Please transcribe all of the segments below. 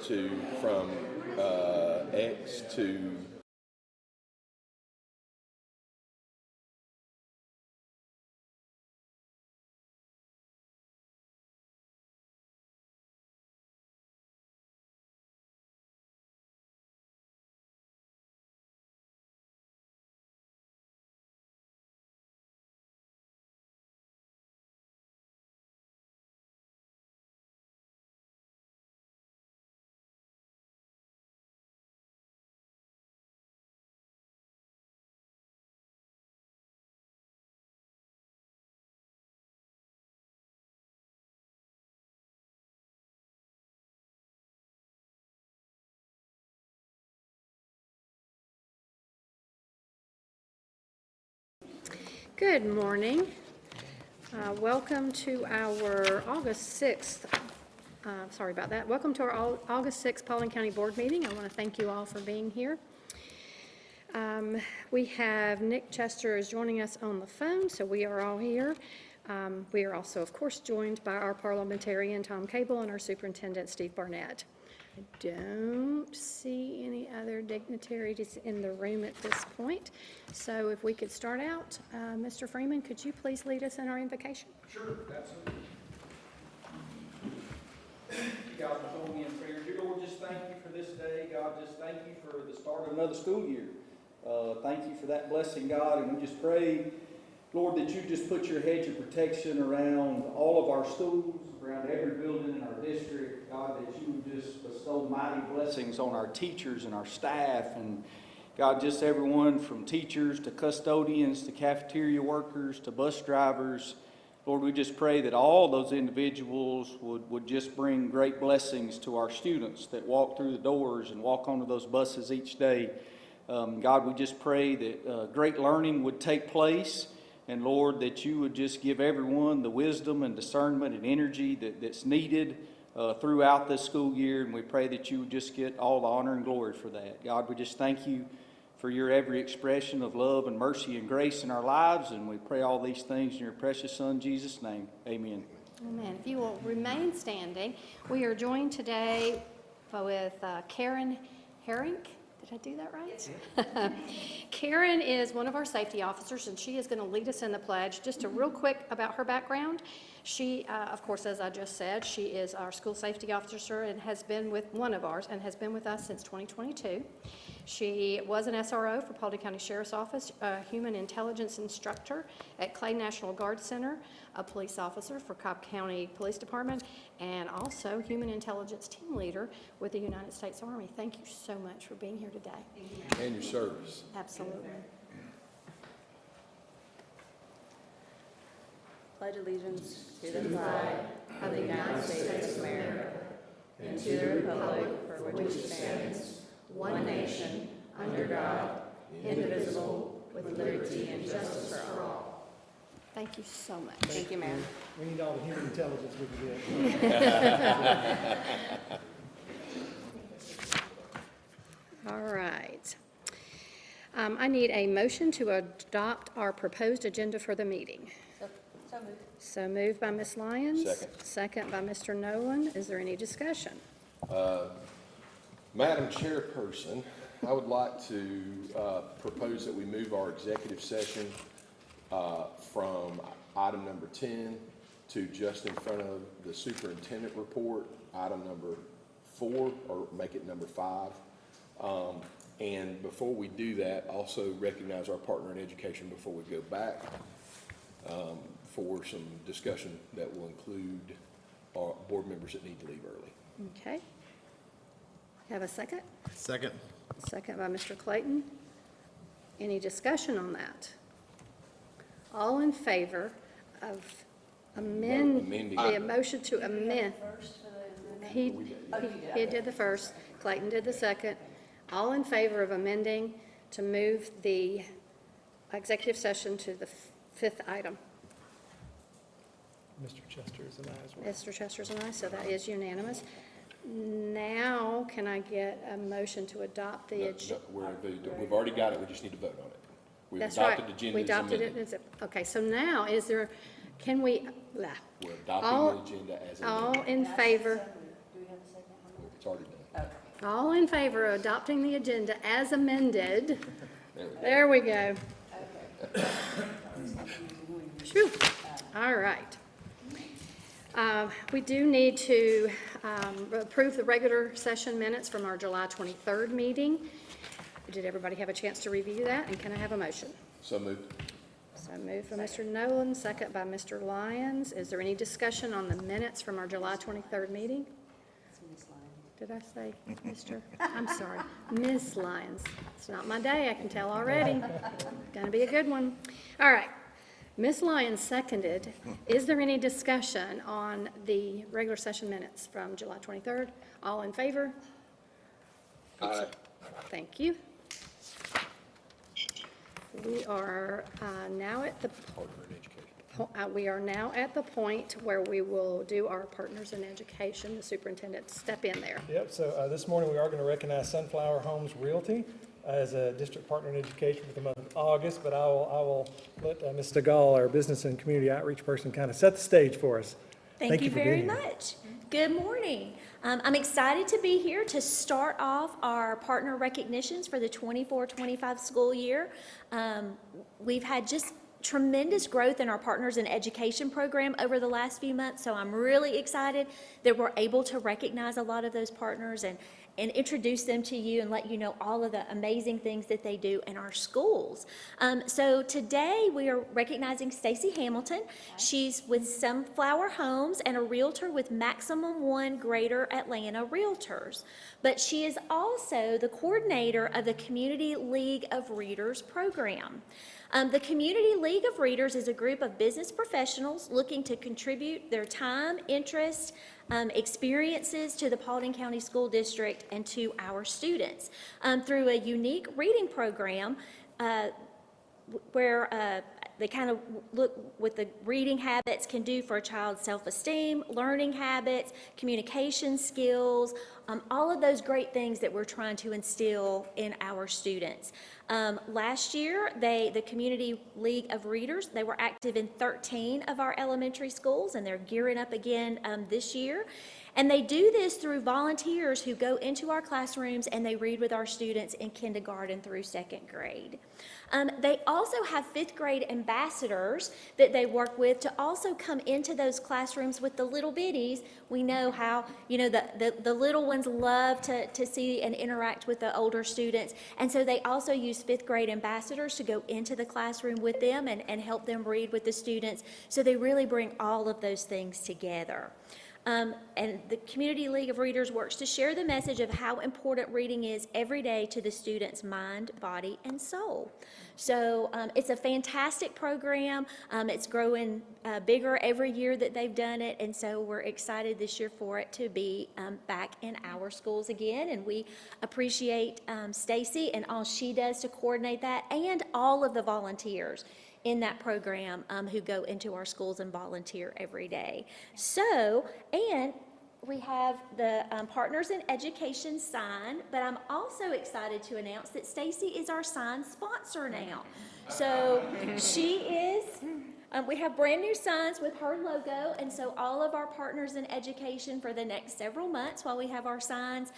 from X to Good morning. Welcome to our August 6th, sorry about that. Welcome to our August 6th Paulding County Board meeting. I want to thank you all for being here. We have Nick Chester is joining us on the phone, so we are all here. We are also, of course, joined by our parliamentarian, Tom Cable, and our superintendent, Steve Barnett. I don't see any other dignitaries in the room at this point. So if we could start out, Mr. Freeman, could you please lead us in our invocation? Sure, absolutely. God, join me in prayer. Dear Lord, just thank you for this day. God, just thank you for the start of another school year. Thank you for that blessing, God, and we just pray, Lord, that you just put your hedge of protection around all of our schools, around every building in our district. God, that you would just bestow mighty blessings on our teachers and our staff, and God, just everyone from teachers to custodians to cafeteria workers to bus drivers. Lord, we just pray that all those individuals would just bring great blessings to our students that walk through the doors and walk onto those buses each day. God, we just pray that great learning would take place. And Lord, that you would just give everyone the wisdom and discernment and energy that's needed throughout this school year. And we pray that you would just get all the honor and glory for that. God, we just thank you for your every expression of love and mercy and grace in our lives. And we pray all these things in your precious Son, Jesus' name. Amen. Amen. If you will remain standing, we are joined today with Karen Herink. Did I do that right? Karen is one of our safety officers, and she is going to lead us in the pledge. Just a real quick about her background. She, of course, as I just said, she is our school safety officer and has been with one of ours and has been with us since 2022. She was an SRO for Paulding County Sheriff's Office, a human intelligence instructor at Clay National Guard Center, a police officer for Cobb County Police Department, and also human intelligence team leader with the United States Army. Thank you so much for being here today. and your service. Absolutely. Pledge allegiance to the flag of the United States of America and to the republic for which it stands, one nation, under God, indivisible, with liberty and justice for all. Thank you so much. Thank you, ma'am. We need all the human intelligence we can get. All right. I need a motion to adopt our proposed agenda for the meeting. So moved. So moved by Ms. Lyons. Second. Second by Mr. Nolan. Is there any discussion? Madam Chairperson, I would like to propose that we move our executive session from item number 10 to just in front of the Superintendent Report, item number 4, or make it number 5. And before we do that, also recognize our partner in education before we go back for some discussion that will include our board members that need to leave early. Okay. Have a second? Second. Second by Mr. Clayton. Any discussion on that? All in favor of Amending. the motion to amend? He did the first. Clayton did the second. All in favor of amending to move the executive session to the 5th item? Mr. Chester is an aye as well. Mr. Chester's an aye, so that is unanimous. Now, can I get a motion to adopt the agenda? We've already got it, we just need to vote on it. We've That's adopted right. the agenda We as adopted amended. it. Okay, so now is there, can we, We're adopting all- the agenda as all amended. in favor? Do we have a second on It's already done. that? All in favor of adopting the agenda as amended? There we go. Phew. All right. We do need to approve the regular session minutes from our July 23rd meeting. Did everybody have a chance to review that? And can I have a motion? So moved. So moved by Mr. Nolan, second by Mr. Lyons. Is there any discussion on the minutes from our July 23rd meeting? Did I say Mr.? I'm sorry, Miss Lyons. It's not my day, I can tell already. Gonna be a good one. All right, Miss Lyons seconded. Is there any discussion on the regular session minutes from July 23rd? All in favor? Aye. Thank you. We are now at the point where we will do our partners in education. The superintendent, step in there. Yep, so this morning we are going to recognize Sunflower Homes Realty as a district partner in education for the month of August, but I will let Ms. Stegall, our business and community outreach person, kind of set the stage for us. Thank you for very being here. much. Good morning. I'm excited to be here to start off our partner recognitions for the 24-25 school year. We've had just tremendous growth in our Partners in Education program over the last few months, so I'm really excited that we're able to recognize a lot of those partners and introduce them to you and let you know all of the amazing things that they do in our schools. So today we are recognizing Stacy Hamilton. She's with Sunflower Homes and a realtor with Maximum One Greater Atlanta Realtors. But she is also the coordinator of the Community League of Readers program. The Community League of Readers is a group of business professionals looking to contribute their time, interest, experiences to the Paulding County School District and to our students through a unique reading program where they kind of look what the reading habits can do for a child's self-esteem, learning habits, communication skills, all of those great things that we're trying to instill in our students. Last year, the Community League of Readers, they were active in 13 of our elementary schools, and they're gearing up again this year. And they do this through volunteers who go into our classrooms and they read with our students in kindergarten through second grade. They also have fifth grade ambassadors that they work with to also come into those classrooms with the little bitties. We know how, the little ones love to see and interact with the older students. And so they also use fifth grade ambassadors to go into the classroom with them and help them read with the students. So they really bring all of those things together. And the Community League of Readers works to share the message of how important reading is every day to the student's mind, body, and soul. So it's a fantastic program. It's growing bigger every year that they've done it, and so we're excited this year for it to be back in our schools again. And we appreciate Stacy and all she does to coordinate that, and all of the volunteers in that program who go into our schools and volunteer every day. So, and we have the Partners in Education sign, but I'm also excited to announce that Stacy is our sign sponsor now. So she is, we have brand new signs with her logo, and so all of our Partners in Education for the next several months while we have our signs,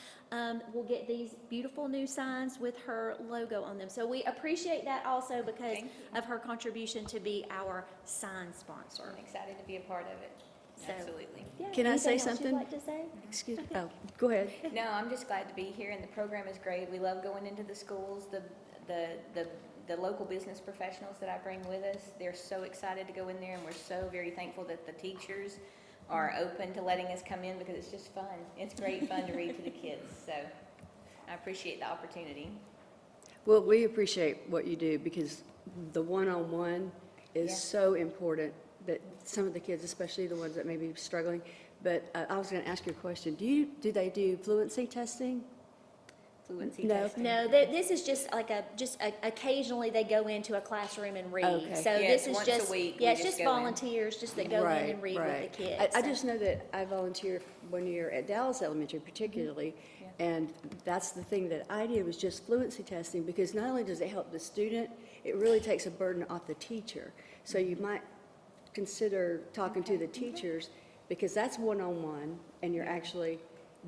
we'll get these beautiful new signs with her logo on them. So we appreciate that also because of her contribution to be our sign sponsor. I'm excited to be a part of it. So, Absolutely. Yeah, Can I say anything else you'd something? like to say? Excuse me. Oh, go ahead. No, I'm just glad to be here, and the program is great. We love going into the schools. The local business professionals that I bring with us, they're so excited to go in there, and we're so very thankful that the teachers are open to letting us come in because it's just fun. It's great fun to read to the kids, so I appreciate the opportunity. Well, we appreciate what you do because the one-on-one is Yeah. so important that some of the kids, especially the ones that may be struggling, but I was going to ask you a question. Do they do fluency testing? Fluency No. testing. No, this is just like occasionally they go into a classroom and read. Okay. So Yeah, this it's is once a just, week, we yeah, it's just just go in. volunteers just that go in and read with the kids. I So- just know that I volunteered 1 year at Dallas Elementary particularly, and that's the thing that I did was just fluency testing because not only does it help the student, it really takes a burden off the teacher. So you might consider talking to the teachers because that's one-on-one and you're actually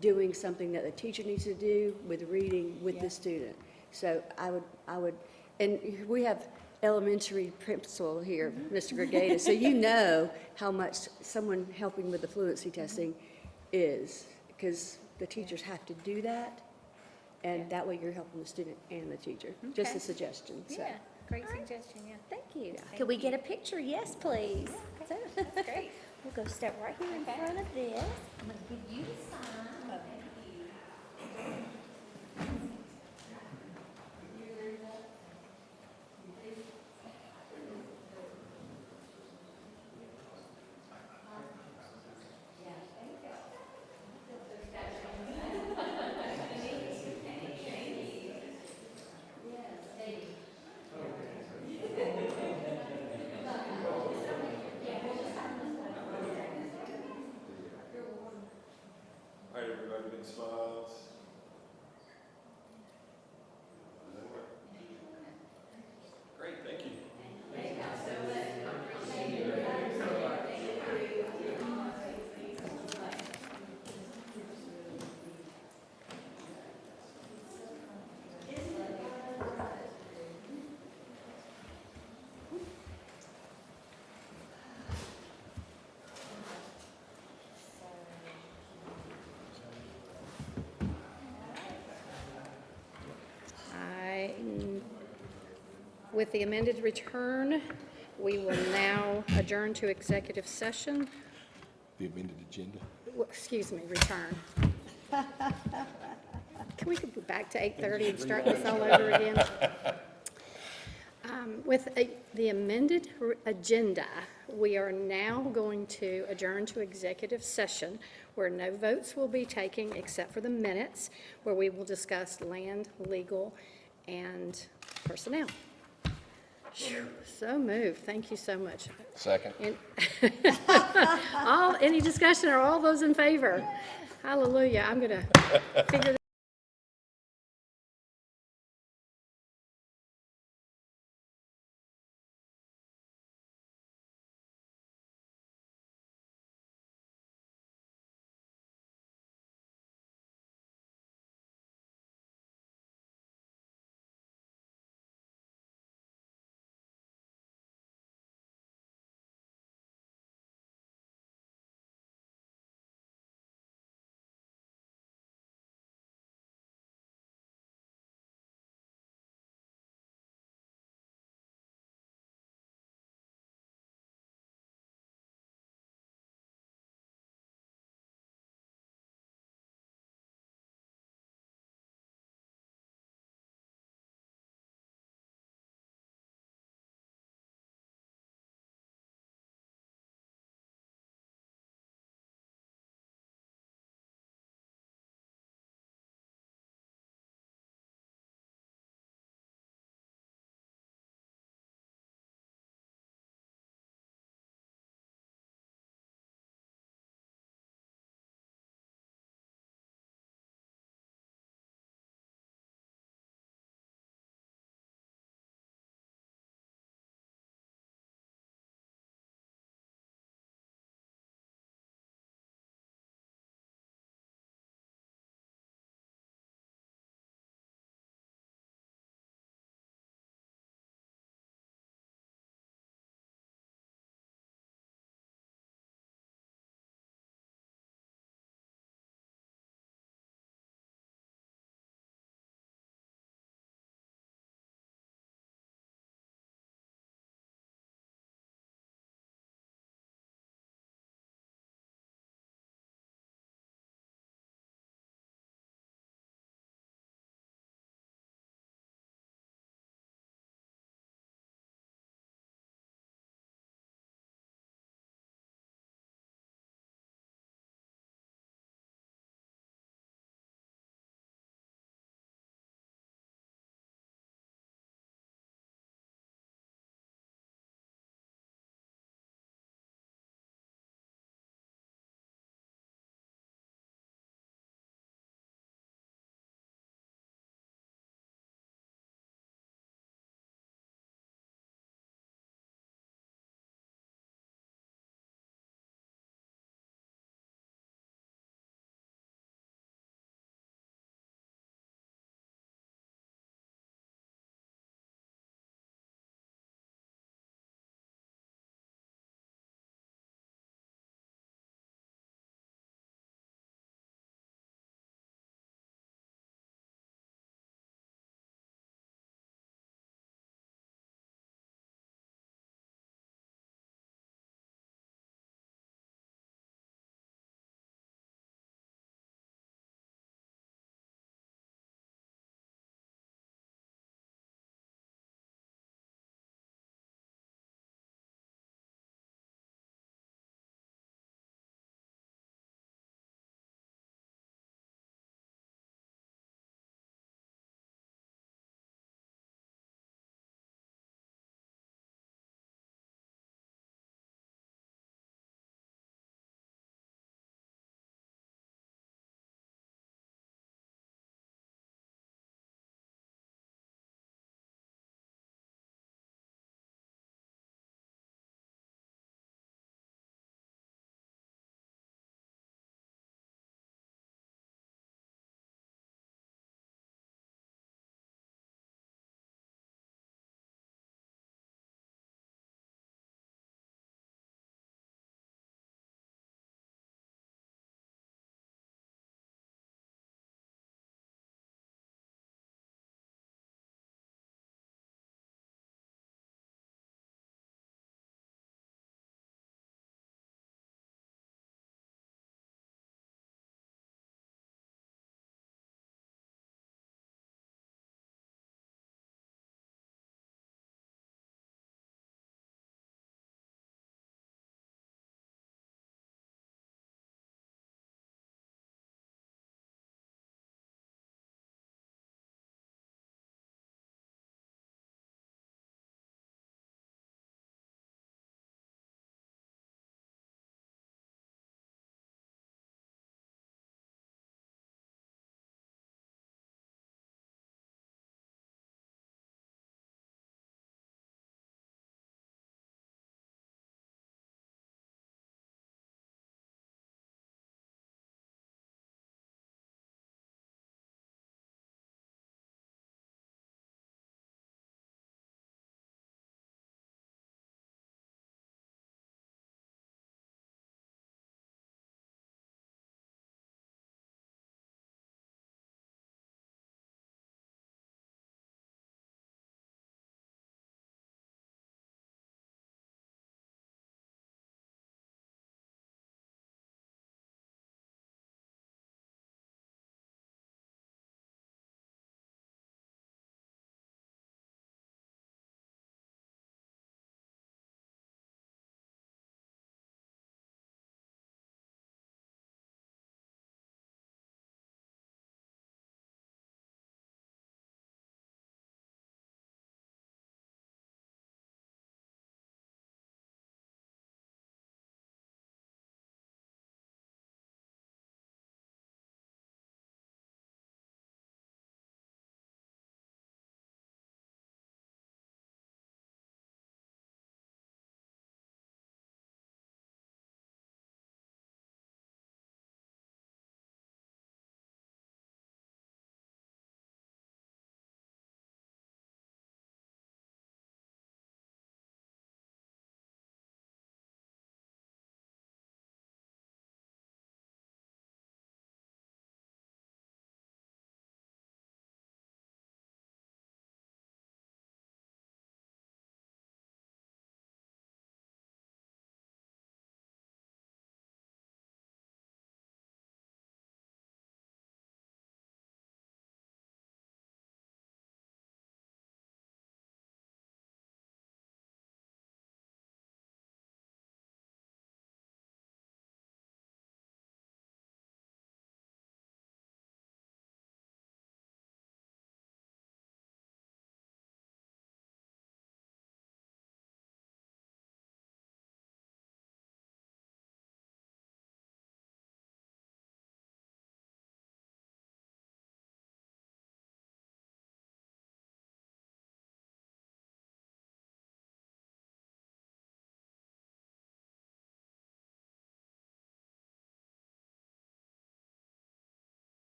doing something that the teacher needs to do with reading with the student. So I would, and we have elementary principal here, Mr. Gregata, so you know how much someone helping with the fluency testing is, because the teachers have to do that, and that way you're helping the student and the teacher. Just a Okay. suggestion, so. Yeah, great suggestion, yeah. Thank you. Yeah. Could we get a picture? Yes, please. That's great. We'll go step right here in Okay. front of this. I'm gonna give you the sign. All right, everybody, big smiles. Great, thank you. With the amended return, we will now adjourn to executive session. The amended agenda. Excuse me, return. Can we go back to 8:30 and start this all over again? With the amended agenda, we are now going to adjourn to executive session where no votes will be taken except for the minutes, where we will discuss land, legal, and personnel. So moved. Thank you so much. Second. Any discussion, or all those in favor? Hallelujah. I'm going to figure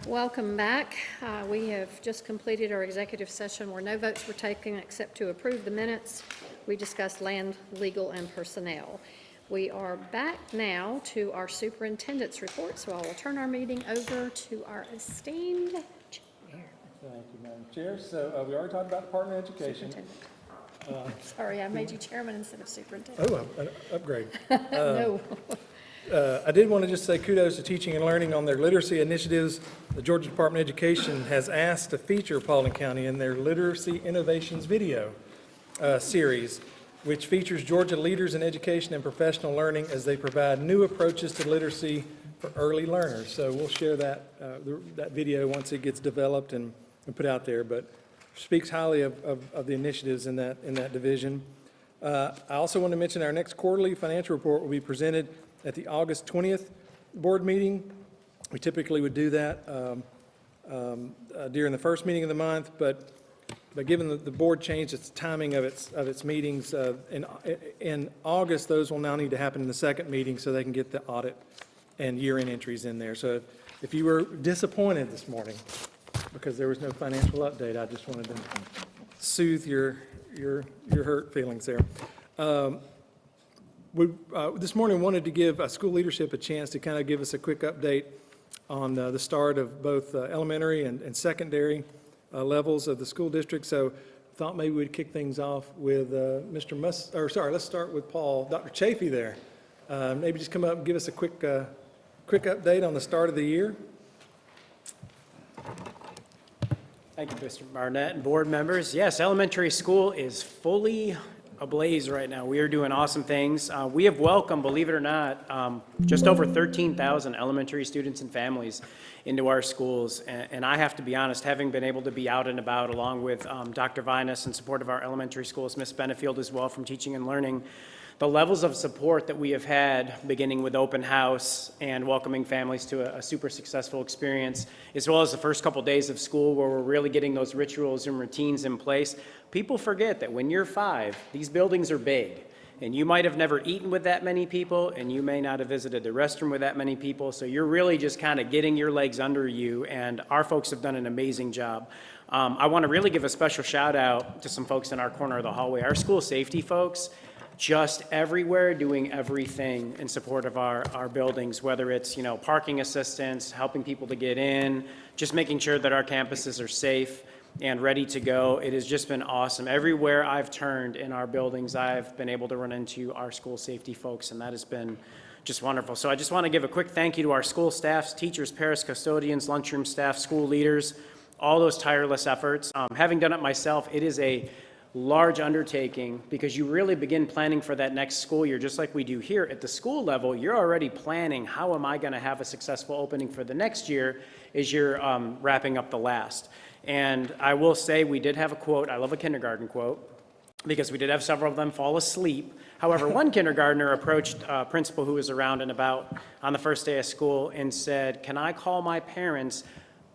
Welcome back. We have just completed our executive session where no votes were taken except to approve the minutes. We discussed land, legal, and personnel. We are back now to our superintendent's report, so I will turn our meeting over to our esteemed chair. Thank you, Madam Chair. So we already talked about Department of Education. Superintendent. Sorry, I made you chairman instead of superintendent. Oh, an upgrade. No. I did want to just say kudos to teaching and learning on their literacy initiatives. The Georgia Department of Education has asked to feature Paulding County in their Literacy Innovations video series, which features Georgia leaders in education and professional learning as they provide new approaches to literacy for early learners. So we'll share that video once it gets developed and put out there, but speaks highly of the initiatives in that division. I also want to mention our next quarterly financial report will be presented at the August 20th board meeting. We typically would do that during the first meeting of the month, but given the board changed its timing of its meetings in August, those will now need to happen in the second meeting so they can get the audit and year-end entries in there. So if you were disappointed this morning because there was no financial update, I just wanted to soothe your hurt feelings there. We this morning wanted to give school leadership a chance to kind of give us a quick update on the start of both elementary and secondary levels of the school district. So thought maybe we'd kick things off with let's start with Paul, Dr. Chafee there. Maybe just come up and give us a quick update on the start of the year. Thank you, Mr. Barnett and board members. Yes, elementary school is fully ablaze right now. We are doing awesome things. We have welcomed, believe it or not, just over 13,000 elementary students and families into our schools. And I have to be honest, having been able to be out and about along with Dr. Vinus in support of our elementary schools, Ms. Benefield as well from teaching and learning, the levels of support that we have had, beginning with open house and welcoming families to a super successful experience, as well as the first couple days of school where we're really getting those rituals and routines in place. People forget that when you're 5, these buildings are big, and you might have never eaten with that many people, and you may not have visited the restroom with that many people, so you're really just kind of getting your legs under you, and our folks have done an amazing job. I want to really give a special shout out to some folks in our corner of the hallway. Our school safety folks, just everywhere doing everything in support of our buildings, whether it's, parking assistance, helping people to get in, just making sure that our campuses are safe and ready to go. It has just been awesome. Everywhere I've turned in our buildings, I've been able to run into our school safety folks, and that has been just wonderful. So I just want to give a quick thank you to our school staffs, teachers, paras, custodians, lunchroom staff, school leaders, all those tireless efforts. Having done it myself, it is a large undertaking because you really begin planning for that next school year, just like we do here at the school level. You're already planning, how am I going to have a successful opening for the next year as you're wrapping up the last. And I will say we did have a quote. I love a kindergarten quote because we did have several of them fall asleep. However, one kindergartner approached a principal who was around and about on the first day of school and said, "Can I call my parents?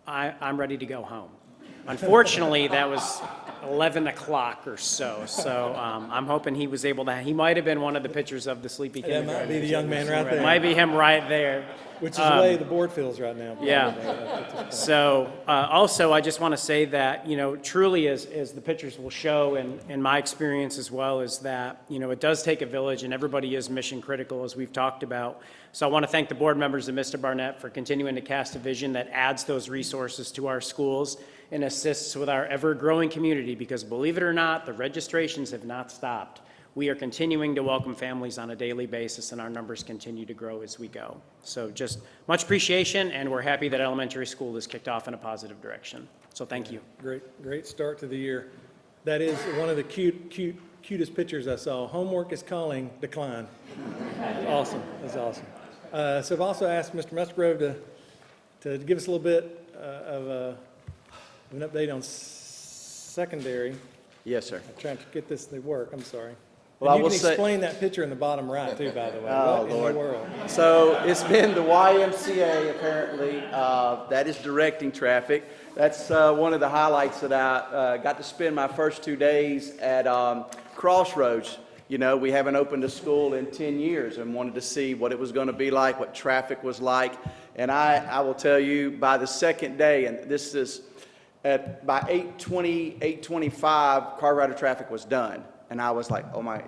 I'm ready to go home." Unfortunately, that was 11 o'clock or so. So I'm hoping he was able to, he might have been one of the pictures of the sleepy kindergartner. That might be the young man right there. Might be him right there. Which is the way the board feels right now. Yeah. So also, I just want to say that, truly as the pictures will show, and my experience as well, is that, it does take a village and everybody is mission critical, as we've talked about. So I want to thank the board members and Mr. Barnett for continuing to cast a vision that adds those resources to our schools and assists with our ever-growing community, because believe it or not, the registrations have not stopped. We are continuing to welcome families on a daily basis, and our numbers continue to grow as we go. So just much appreciation, and we're happy that elementary school is kicked off in a positive direction. So thank you. Great start to the year. That is one of the cutest pictures I saw. Homework is calling, decline. Awesome. That's awesome. So I've also asked Mr. Musgrove to give us a little bit of an update on secondary. Yes, sir. I'm trying to get this to work. I'm sorry. Well, And you I will can say, explain that picture in the bottom right too, by the way. Oh, What in Lord. the world? So it's been the YMCA apparently that is directing traffic. That's one of the highlights that I got to spend my first 2 days at Crossroads. We haven't opened a school in 10 years and wanted to see what it was going to be like, what traffic was like. And I will tell you, by the second day, and this is by 8:20, 8:25, car rider traffic was done. And I was like, oh my,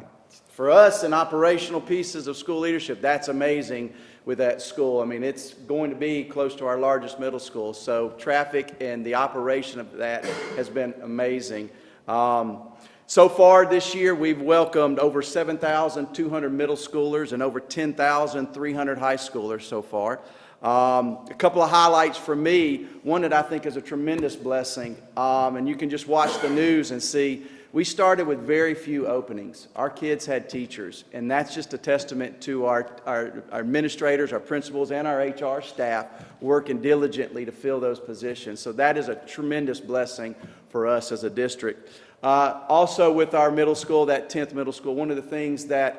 for us in operational pieces of school leadership, that's amazing with that school. I mean, it's going to be close to our largest middle school. So traffic and the operation of that has been amazing. So far this year, we've welcomed over 7,200 middle schoolers and over 10,300 high schoolers so far. A couple of highlights for me, one that I think is a tremendous blessing, and you can just watch the news and see, we started with very few openings. Our kids had teachers, and that's just a testament to our administrators, our principals, and our HR staff working diligently to fill those positions. So that is a tremendous blessing for us as a district. Also with our middle school, that 10th middle school, one of the things that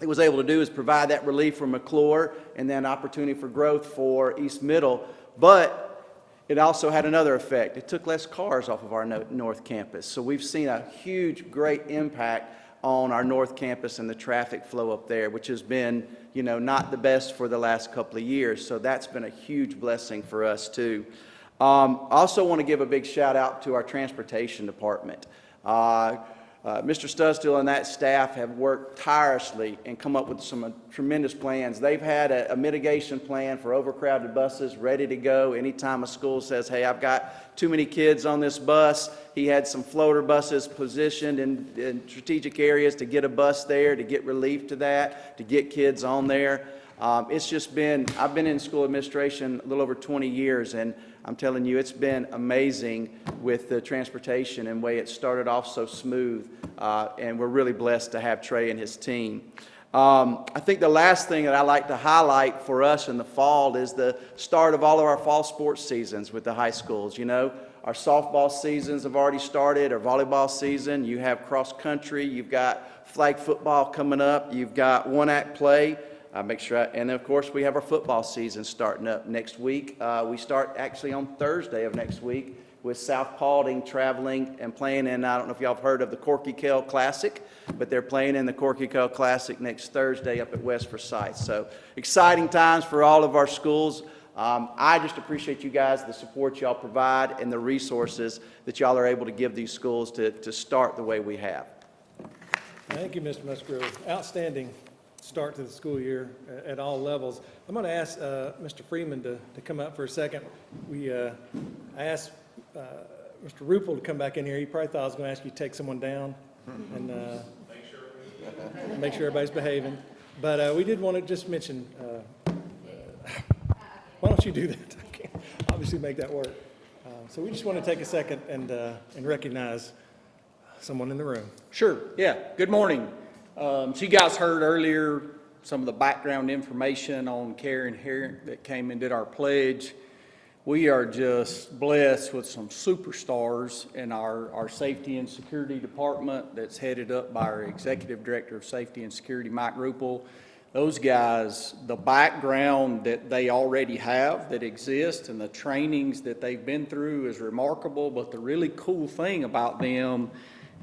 it was able to do is provide that relief for McClure and then opportunity for growth for East Middle. But it also had another effect. It took less cars off of our North Campus. So we've seen a huge, great impact on our North Campus and the traffic flow up there, which has been, you know, not the best for the last couple of years. So that's been a huge blessing for us too. I also want to give a big shout out to our transportation department. Mr. Studstill and that staff have worked tirelessly and come up with some tremendous plans. They've had a mitigation plan for overcrowded buses ready to go. Anytime a school says, hey, I've got too many kids on this bus, he had some floater buses positioned in strategic areas to get a bus there, to get relief to that, to get kids on there. It's just been, I've been in school administration a little over 20 years, and I'm telling you, it's been amazing with the transportation and the way it started off so smooth, and we're really blessed to have Trey and his team. I think the last thing that I like to highlight for us in the fall is the start of all of our fall sports seasons with the high schools. You know, our softball seasons have already started, our volleyball season, you have cross country, you've got flag football coming up, you've got one-act play. And of course we have our football season starting up next week. We start actually on Thursday of next week with South Paulding traveling and playing in, I don't know if y'all have heard of the Corky Kell Classic, but they're playing in the Corky Kell Classic next Thursday up at West Forsyth. So exciting times for all of our schools. I just appreciate you guys, the support y'all provide and the resources that y'all are able to give these schools to start the way we have. Thank you, Mr. Musgrove. Outstanding start to the school year at all levels. I'm going to ask Mr. Freeman to come up for a second. I asked Mr. Ruppel to come back in here. He probably thought I was going to ask you to take someone down and make sure everybody's behaving. But we did want to just mention, why don't you do that? I can't obviously make that work. So we just want to take a second and recognize someone in the room. Sure, yeah. Good morning. So you guys heard earlier some of the background information on Karen Herrick that came and did our pledge. We are just blessed with some superstars in our Safety and Security Department that's headed up by our Executive Director of Safety and Security, Mike Ruppel. Those guys, the background that they already have that exists and the trainings that they've been through is remarkable, but the really cool thing about them,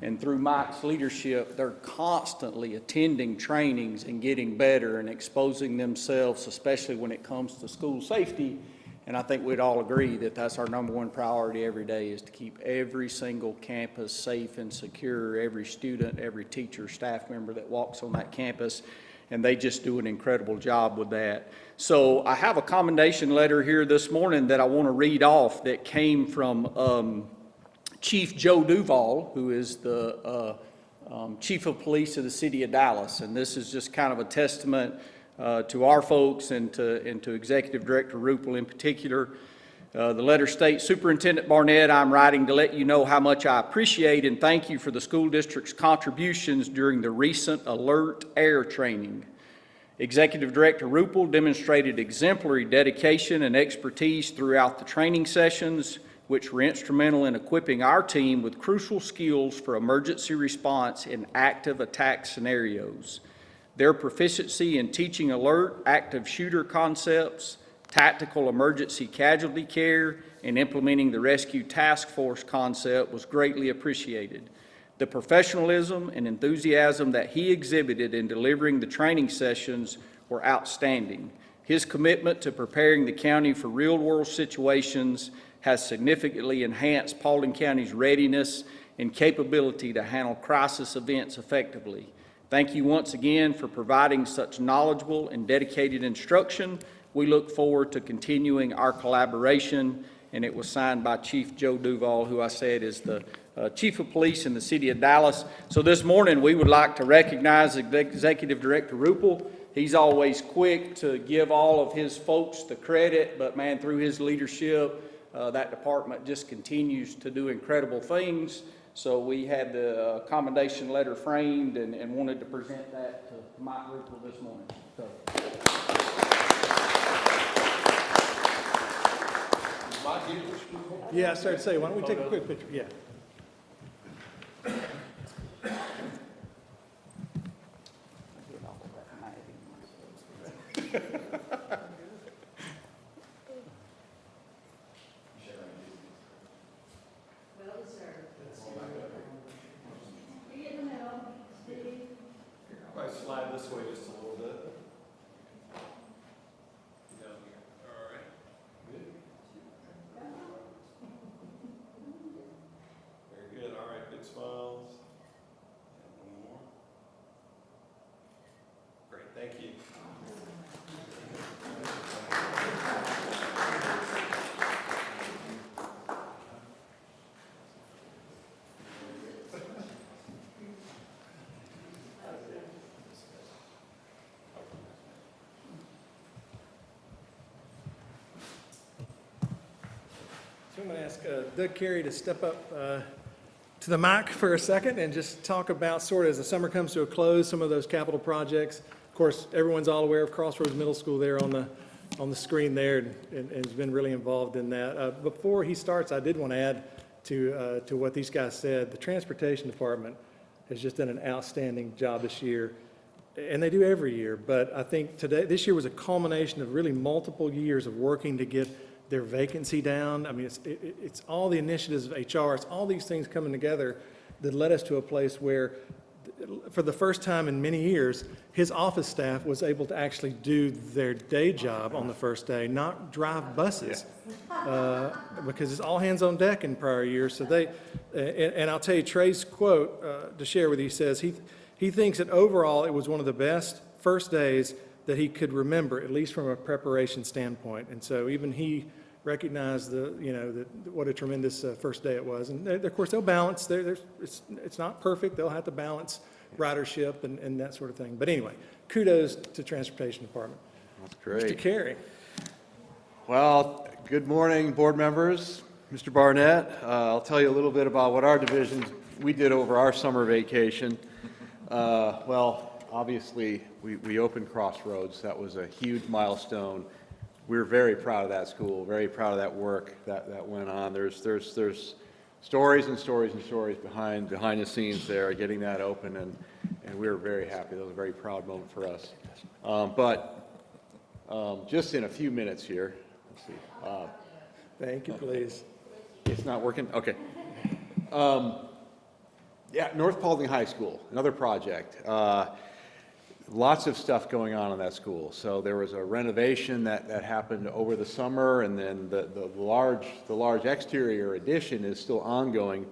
and through Mike's leadership, they're constantly attending trainings and getting better and exposing themselves, especially when it comes to school safety. And I think we'd all agree that that's our number one priority every day, is to keep every single campus safe and secure, every student, every teacher, staff member that walks on that campus. And they just do an incredible job with that. So I have a commendation letter here this morning that I want to read off that came from Chief Joe Duval, who is the Chief of Police of the City of Dallas. And this is just kind of a testament to our folks and to Executive Director Ruppel in particular. The letter states, Superintendent Barnett, I'm writing to let you know how much I appreciate and thank you for the school district's contributions during the recent Alert Air training. Executive Director Ruppel demonstrated exemplary dedication and expertise throughout the training sessions, which were instrumental in equipping our team with crucial skills for emergency response in active attack scenarios. Their proficiency in teaching alert, active shooter concepts, tactical emergency casualty care, and implementing the rescue task force concept was greatly appreciated. The professionalism and enthusiasm that he exhibited in delivering the training sessions were outstanding. His commitment to preparing the county for real-world situations has significantly enhanced Paulding County's readiness and capability to handle crisis events effectively. Thank you once again for providing such knowledgeable and dedicated instruction. We look forward to continuing our collaboration, and it was signed by Chief Joe Duval, who I said is the Chief of Police in the city of Dallas. So this morning, we would like to recognize Executive Director Rupel. He's always quick to give all of his folks the credit, but man, through his leadership, that department just continues to do incredible things. So we had the commendation letter framed and wanted to present that to Mike Rupel this morning. So. Yeah, I started to say, why don't we take a quick picture? Yeah. Might slide this way just a little bit. Down here. All right. Good. Very good. All right. Big smiles. And one more. Great. Thank you. So I'm going to ask Doug Carey to step up to the mic for a second and just talk about sort of as the summer comes to a close, some of those capital projects. Of course, everyone's all aware of Crossroads Middle School there on the screen there and has been really involved in that. Before he starts, I did want to add to what these guys said. The Transportation Department has just done an outstanding job this year, and they do every year. But I think this year was a culmination of really multiple years of working to get their vacancy down. I mean, it's all the initiatives of HR, it's all these things coming together that led us to a place where, for the first time in many years, his office staff was able to actually do their day job on the first day, not drive buses, because it's all hands on deck in prior years. So and I'll tell you, Trey's quote to share with you, he says he thinks that overall it was one of the best first days that he could remember, at least from a preparation standpoint. And so even he recognized what a tremendous first day it was. And of course, they'll balance. It's not perfect. They'll have to balance ridership and that sort of thing. But anyway, kudos to Transportation Department. That's great. Mr. Carey. Well, good morning, board members. Mr. Barnett, I'll tell you a little bit about what our division we did over our summer vacation. Well, obviously, we opened Crossroads. That was a huge milestone. We're very proud of that school, very proud of that work that went on. There's stories and stories and stories behind the scenes there, getting that open, and we were very happy. That was a very proud moment for us. Just in a few minutes here, let's see. Thank you, please. It's not working? Okay. Yeah, North Paulding High School, another project. Lots of stuff going on in that school. So there was a renovation that happened over the summer, and then the large exterior addition is still ongoing.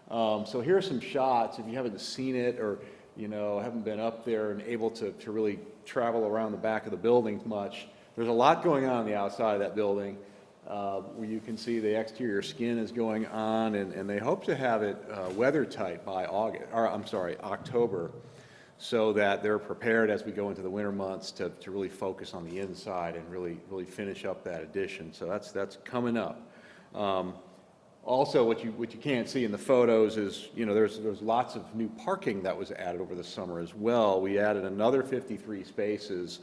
So here are some shots. If you haven't seen it or haven't been up there and able to really travel around the back of the building much, there's a lot going on the outside of that building. Where you can see the exterior skin is going on, and they hope to have it weather tight by October, so that they're prepared as we go into the winter months to really focus on the inside and really finish up that addition. So that's coming up. Also, what you can't see in the photos is there's lots of new parking that was added over the summer as well. We added another 53 spaces.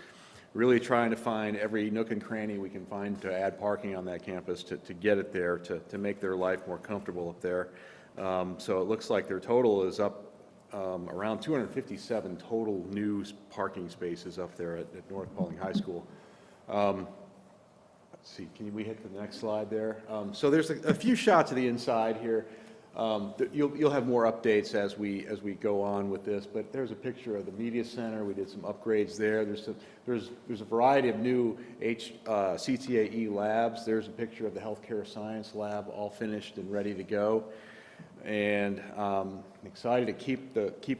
Really trying to find every nook and cranny we can find to add parking on that campus to get it there, to make their life more comfortable up there. So it looks like their total is up around 257 total new parking spaces up there at North Paulding High School. Let's see, can we hit the next slide there? So there's a few shots of the inside here. You'll have more updates as we go on with this, but there's a picture of the media center. We did some upgrades there. There's a variety of new CTAE labs. There's a picture of the healthcare science lab, all finished and ready to go. And I'm excited to keep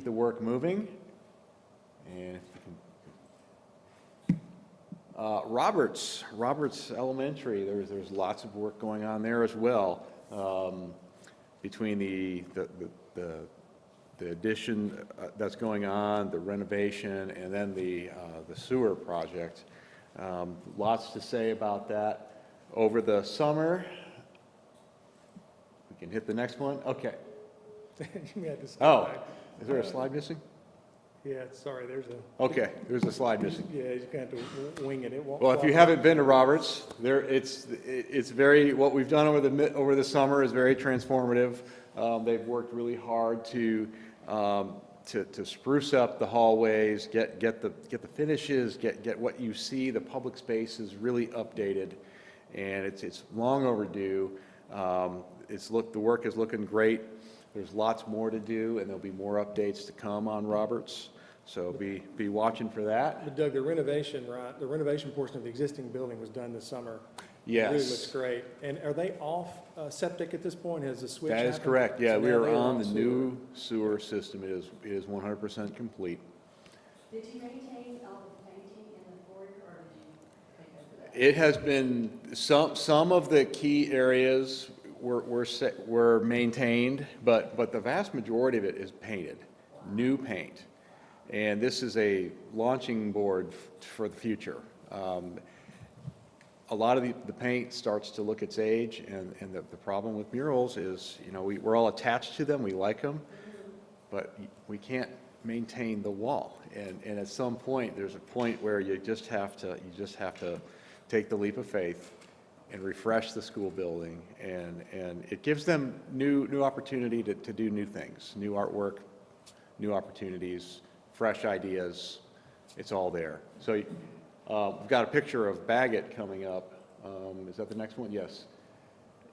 the work moving. And if you can, Roberts Elementary, there's lots of work going on there as well. Between the addition that's going on, the renovation, and then the sewer project. Lots to say about that. Over the summer, we can hit the next one. Okay. You had to Oh, slide. is there a slide missing? Yeah, sorry, there's a, Okay, there's a slide missing. yeah, you're gonna have to wing it. It won't. Well, if you haven't been to Roberts, it's very, what we've done over the summer is very transformative. They've worked really hard to spruce up the hallways, get the finishes, get what you see, the public spaces really updated, and it's long overdue. The work is looking great. There's lots more to do, and there'll be more updates to come on Roberts. So be watching for that. But Doug, the renovation portion of the existing building was done this summer. Yes. It really looks great. And are they off septic at this point? Has the switch That is happened? correct. Yeah, So we now are they're on the sewer. new sewer system. It is 100% complete. Did you maintain all the painting in the corridor, or did you take over that? It has been, some of the key areas were maintained, but the vast majority of it is painted, new paint. And this is a launching board for the future. A lot of the paint starts to look its age, and the problem with murals is, we're all attached to them, we like them, but we can't maintain the wall. And at some point, there's a point where you just have to take the leap of faith and refresh the school building, and it gives them new opportunity to do new things, new artwork, new opportunities, fresh ideas. It's all there. So we've got a picture of Baggett coming up. Is that the next one? Yes.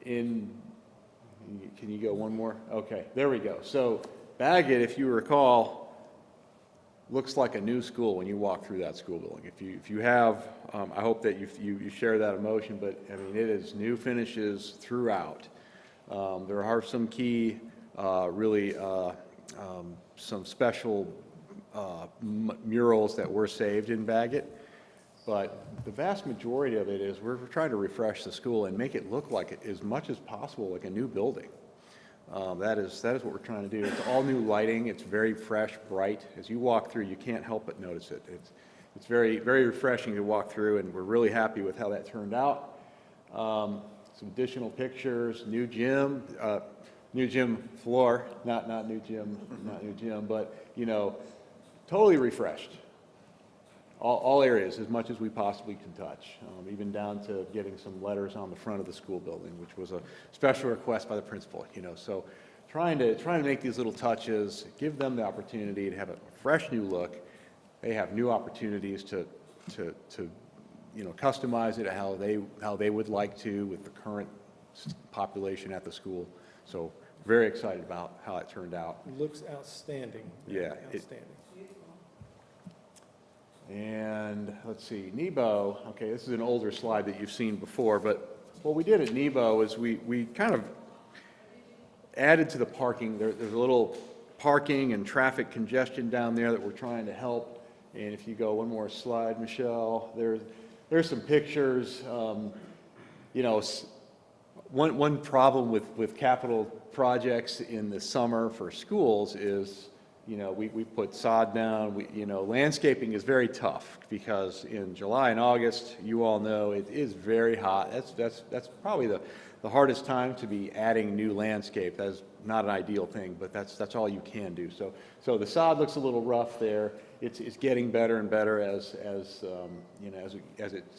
Can you go one more? Okay, there we go. So Baggett, if you recall, looks like a new school when you walk through that school building. If you have, I hope that you share that emotion, but I mean, it is new finishes throughout. There are some key, really, some special murals that were saved in Baggett, but the vast majority of it is we're trying to refresh the school and make it look like, as much as possible, like a new building. That is what we're trying to do. It's all new lighting. It's very fresh, bright. As you walk through, you can't help but notice it. It's very, very refreshing to walk through, and we're really happy with how that turned out. Some additional pictures, new gym floor, not new gym, but totally refreshed. All areas, as much as we possibly can touch, even down to getting some letters on the front of the school building, which was a special request by the principal. So trying to make these little touches, give them the opportunity to have a fresh new look. They have new opportunities to customize it how they would like to with the current population at the school. So very excited about how it turned out. Looks outstanding. Yeah, Outstanding. And let's see, Nebo, okay, this is an older slide that you've seen before, but what we did at Nebo is we kind of added to the parking. There's a little parking and traffic congestion down there that we're trying to help. And if you go one more slide, Michelle, there's some pictures. One problem with capital projects in the summer for schools is, we put sod down. Landscaping is very tough because in July and August, you all know, it is very hot. That's probably the hardest time to be adding new landscape. That's not an ideal thing, but that's all you can do. So the sod looks a little rough there. It's getting better and better as it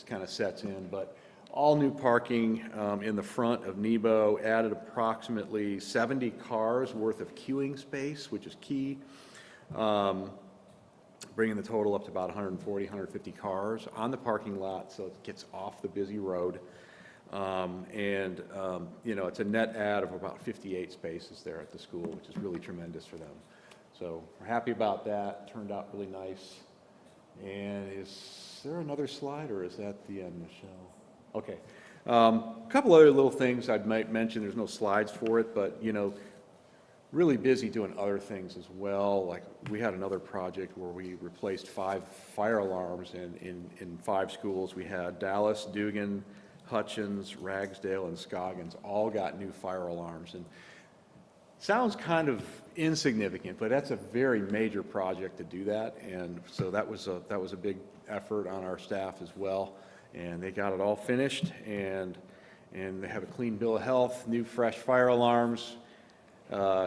kind of sets in. But all new parking in the front of Nebo, added approximately 70 cars worth of queuing space, which is key. Bringing the total up to about 140, 150 cars on the parking lot, so it gets off the busy road. It's a net add of about 58 spaces there at the school, which is really tremendous for them. So we're happy about that. Turned out really nice. And is there another slide, or is that the end, Michelle? Okay. A couple other little things I might mention. There's no slides for it, but, really busy doing other things as well. Like, we had another project where we replaced 5 fire alarms in 5 schools. We had Dallas, Dugan, Hutchins, Ragsdale, and Scoggins all got new fire alarms. And sounds kind of insignificant, but that's a very major project to do that. And so that was a big effort on our staff as well. And they got it all finished, and they have a clean bill of health, new fresh fire alarms,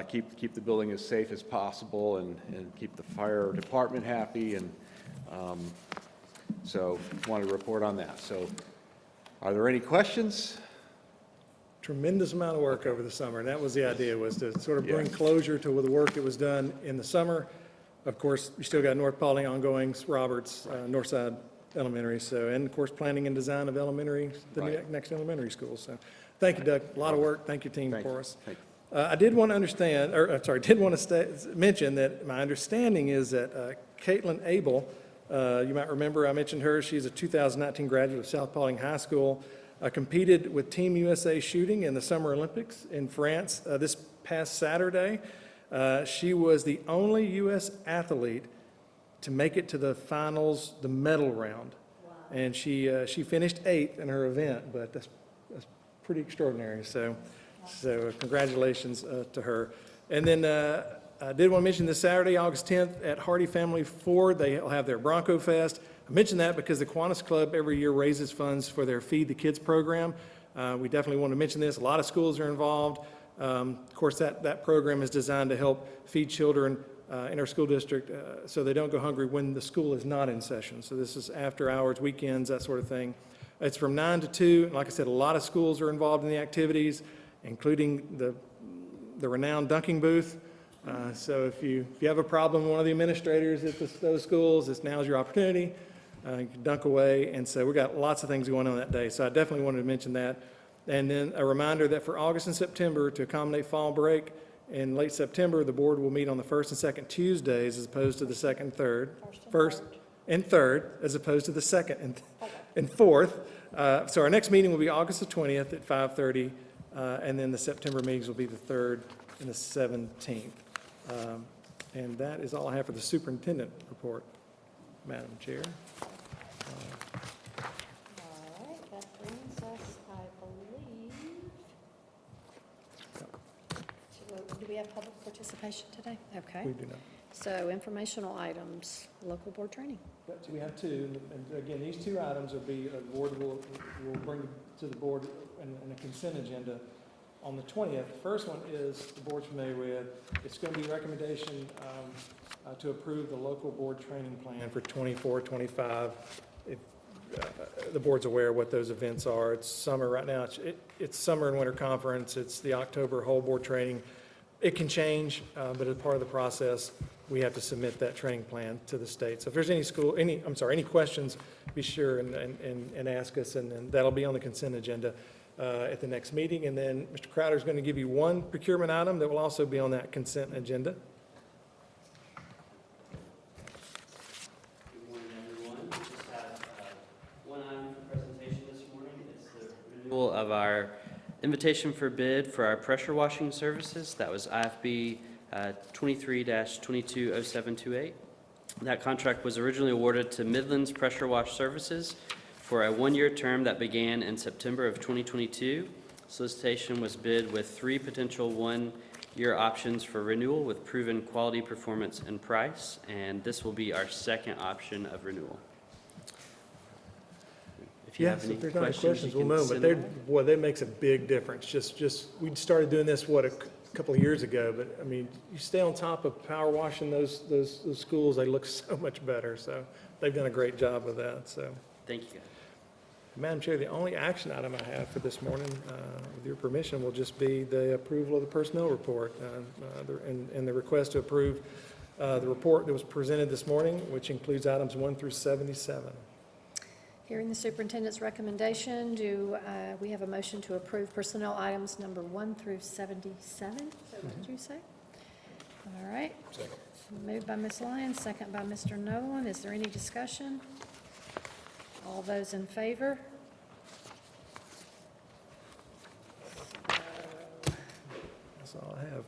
keep the building as safe as possible, and keep the fire department happy. And so wanted to report on that. So are there any questions? Tremendous amount of work over the summer, and that was the idea, was to sort of bring closure to the work that was done in the summer. Of course, you still got North Paulding ongoing, Roberts, Northside Elementary, and of course, planning and design of next elementary school. So thank you, Doug. A lot of work. Thank you, team, for us. I did want to mention that my understanding is that Caitlin Abel, you might remember I mentioned her. She's a 2019 graduate of South Paulding High School, competed with Team USA shooting in the Summer Olympics in France this past Saturday. She was the only U.S. athlete to make it to the finals, the medal round. Wow. And she finished 8th in her event, but that's pretty extraordinary. So congratulations to her. And then I did want to mention this Saturday, August 10th, at Hardy Family Ford, they'll have their Bronco Fest. I mention that because the Kiwanis Club every year raises funds for their Feed the Kids program. We definitely want to mention this. A lot of schools are involved. Of course, that program is designed to help feed children in our school district so they don't go hungry when the school is not in session. So this is after hours, weekends, that sort of thing. It's from 9 to 2. And like I said, a lot of schools are involved in the activities, including the renowned dunking booth. So if you have a problem with one of the administrators at those schools, now's your opportunity. You can dunk away. And so we've got lots of things going on that day. So I definitely wanted to mention that. And then a reminder that for August and September, to accommodate fall break, in late September, the board will meet on the 1st and 2nd Tuesdays as opposed to the 2nd and 3rd. First and 3rd as opposed to the 2nd and 4th. So our next meeting will be August the 20th at 5:30, and then the September meetings will be the 3rd and the 17th. And that is all I have for the superintendent report, Madam Chair. All right, that brings us, I believe, do we have public participation today? Okay. We do not. So informational items, local board training. But we have 2, and again, these 2 items will be, the board will bring to the board in a consent agenda on the 20th. The first one is, the board's familiar with, it's going to be recommendation to approve the local board training plan for 24-25. The board's aware of what those events are. It's summer right now. It's summer and winter conference. It's the October whole board training. It can change, but as part of the process, we have to submit that training plan to the state. So if there's any questions, be sure and ask us, and then that'll be on the consent agenda at the next meeting. And then Mr. Crowder is going to give you one procurement item that will also be on that consent agenda. Good morning, everyone. We just have one item for presentation this morning. It's the renewal of our invitation for bid for our pressure washing services. That was IFB 23-220728. That contract was originally awarded to Midlands Pressure Wash Services for a 1-year term that began in September of 2022. Solicitation was bid with 3 potential 1-year options for renewal with proven quality, performance, and price, and this will be our 2nd option of renewal. If you have any questions, we'll move. But that makes a big difference. Just we started doing this a couple of years ago, but I mean, you stay on top of power washing those schools. They look so much better. So they've done a great job with that. So thank you, guys. Madam Chair, the only action item I have for this morning, with your permission, will just be the approval of the personnel report and the request to approve the report that was presented this morning, which includes items 1 through 77. Hearing the superintendent's recommendation, do we have a motion to approve personnel items number 1 through 77? Is that what you say? All right. Second. Moved by Ms. Lyons, second by Mr. Nolan. Is there any discussion? All those in favor? That's all I have.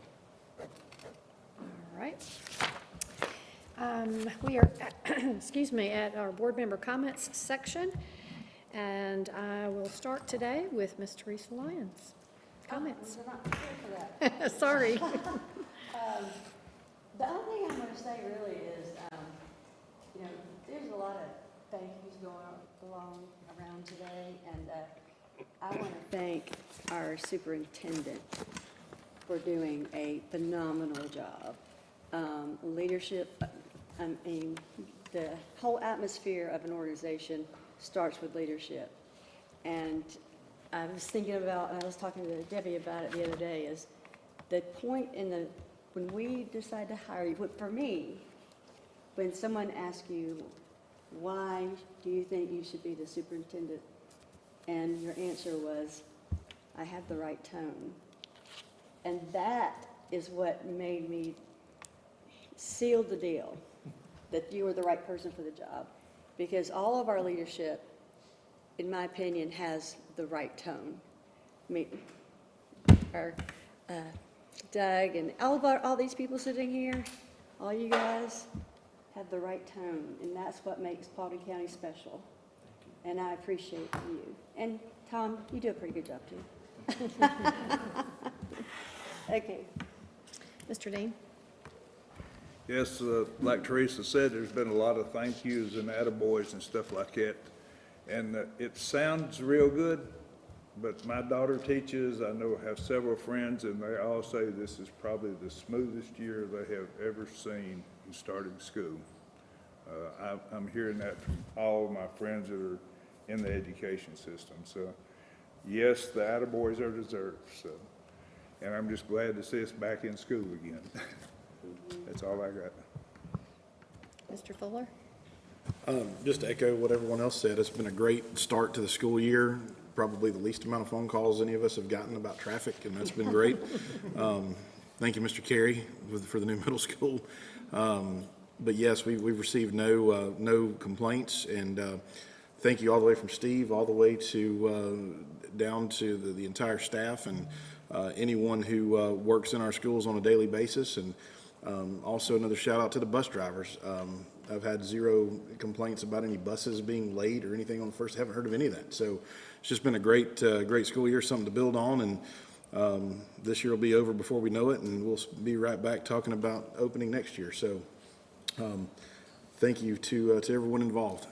All right. We are, excuse me, at our board member comments section, and I will start today with Ms. Teresa Lyons. Comments? I'm not prepared for that. Sorry. The only thing I'm going to say really is, there's a lot of thank yous going along around today, and I want to thank our superintendent for doing a phenomenal job. Leadership, the whole atmosphere of an organization starts with leadership. And I was thinking about, and I was talking to Debbie about it the other day, is the point when we decide to hire you, for me, when someone asks you, why do you think you should be the superintendent? And your answer was, I have the right tone. And that is what made me seal the deal, that you were the right person for the job. Because all of our leadership, in my opinion, has the right tone. Our Doug and all these people sitting here, all you guys have the right tone, and that's what makes Paulding County special. And I appreciate you. And Tom, you do a pretty good job too. Okay. Mr. Dean? Yes, like Teresa said, there's been a lot of thank yous and attaboys and stuff like that. And it sounds real good, but my daughter teaches, I have several friends, and they all say this is probably the smoothest year they have ever seen in starting school. I'm hearing that from all of my friends that are in the education system. So, yes, the attaboys are deserved. So, and I'm just glad to see us back in school again. That's all I got. Mr. Fuller? Just to echo what everyone else said, it's been a great start to the school year. Probably the least amount of phone calls any of us have gotten about traffic, and that's been great. Thank you, Mr. Carey, for the new middle school. But yes, we've received no complaints, and thank you all the way from Steve all the way to down to the entire staff and anyone who works in our schools on a daily basis. And also another shout out to the bus drivers. I've had zero complaints about any buses being late or anything on the first. I haven't heard of any of that. So it's just been a great school year, something to build on. And this year will be over before we know it, and we'll be right back talking about opening next year. So thank you to everyone involved.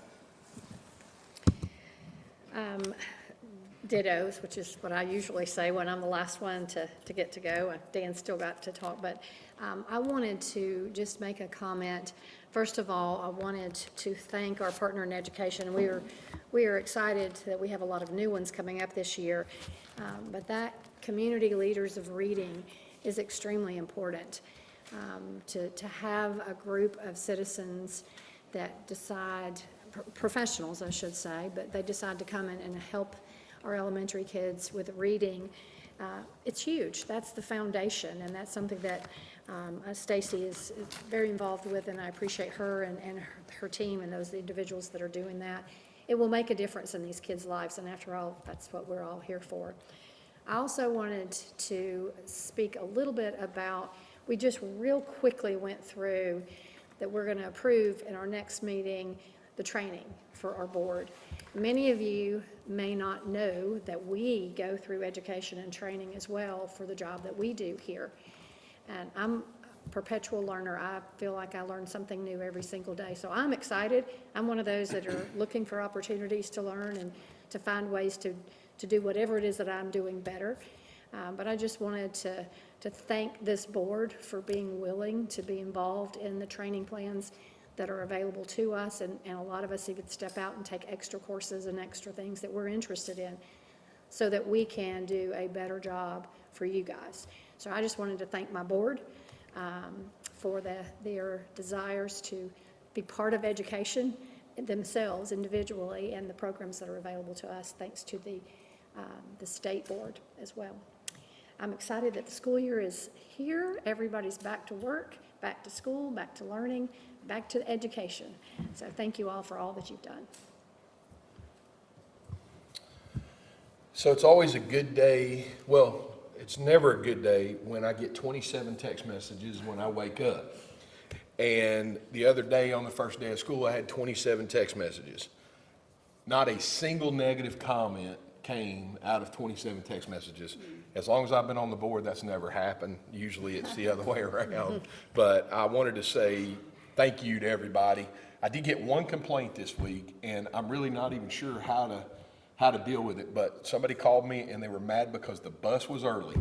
Dittos, which is what I usually say when I'm the last one to get to go. Dan still got to talk, but I wanted to just make a comment. First of all, I wanted to thank our partner in education. We are excited that we have a lot of new ones coming up this year, but that community leaders of reading is extremely important. To have a group of citizens that decide, professionals I should say, but they decide to come in and help our elementary kids with reading, it's huge. That's the foundation, and that's something that Stacy is very involved with, and I appreciate her and her team and those individuals that are doing that. It will make a difference in these kids' lives, and after all, that's what we're all here for. I also wanted to speak a little bit about, we just real quickly went through that we're going to approve in our next meeting the training for our board. Many of you may not know that we go through education and training as well for the job that we do here. And I'm a perpetual learner. I feel like I learn something new every single day. So I'm excited. I'm one of those that are looking for opportunities to learn and to find ways to do whatever it is that I'm doing better. But I just wanted to thank this board for being willing to be involved in the training plans that are available to us, and a lot of us even step out and take extra courses and extra things that we're interested in so that we can do a better job for you guys. So I just wanted to thank my board for their desires to be part of education themselves individually and the programs that are available to us, thanks to the state board as well. I'm excited that the school year is here. Everybody's back to work, back to school, back to learning, back to education. So thank you all for all that you've done. So it's always a good day, well, it's never a good day when I get 27 text messages when I wake up. And the other day, on the first day of school, I had 27 text messages. Not a single negative comment came out of 27 text messages. As long as I've been on the board, that's never happened. Usually it's the other way around. But I wanted to say thank you to everybody. I did get one complaint this week, and I'm really not even sure how to deal with it, but somebody called me and they were mad because the bus was early.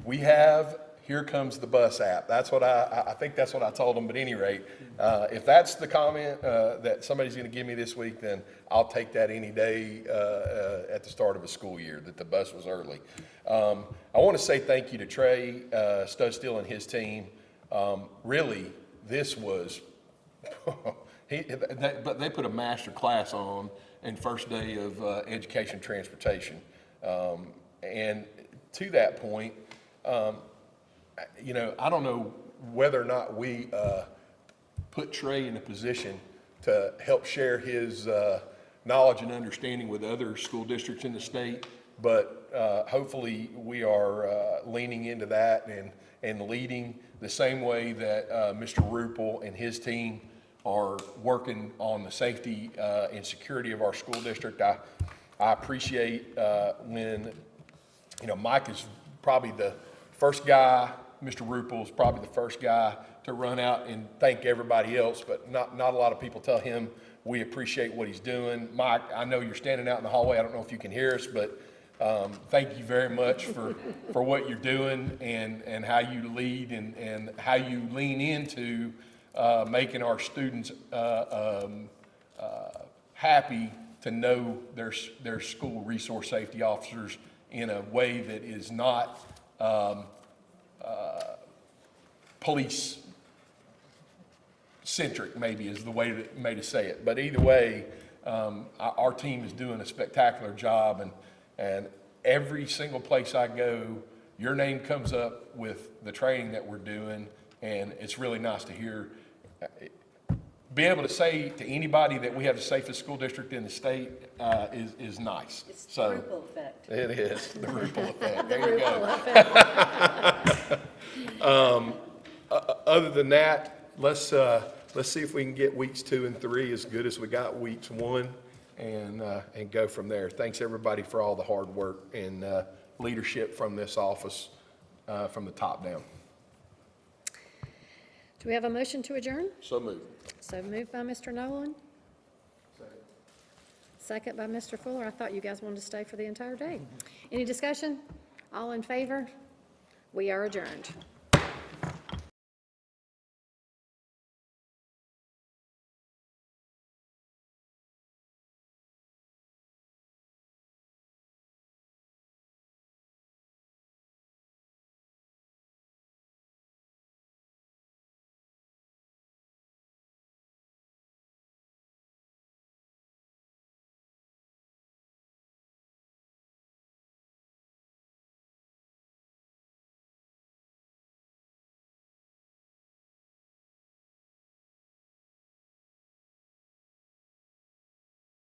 We have Here Comes the Bus app. That's what I think that's what I told them, but at any rate, if that's the comment that somebody's gonna give me this week, then I'll take that any day at the start of a school year, that the bus was early. I wanna say thank you to Trey Studstill and his team. Really, this was, but they put a master class on in first day of education transportation. And to that point, you know, I don't know whether or not we put Trey in a position to help share his knowledge and understanding with other school districts in the state, but hopefully we are leaning into that and leading the same way that Mr. Rupel and his team are working on the safety and security of our school district. I appreciate when, you know, Mike is probably the first guy, Mr. Rupel is probably the first guy to run out and thank everybody else, but not a lot of people tell him we appreciate what he's doing. Mike, I know you're standing out in the hallway. I don't know if you can hear us, but thank you very much for what you're doing and how you lead and how you lean into making our students happy to know their school resource safety officers in a way that is not police centric, maybe is the way to say it. But either way, our team is doing a spectacular job, and every single place I go, your name comes up with the training that we're doing, and it's really nice to hear. Be able to say to anybody that we have the safest school district in the state is nice. It's the So ripple effect. it is the ripple effect. There you go. Other than that, let's see if we can get weeks 2 and 3 as good as we got weeks 1, and go from there. Thanks everybody for all the hard work and leadership from this office, from the top down. Do we have a motion to adjourn? So moved. So moved by Mr. Nolan. Second by Mr. Fuller. I thought you guys wanted to stay for the entire day. Any discussion? All in favor? We are adjourned.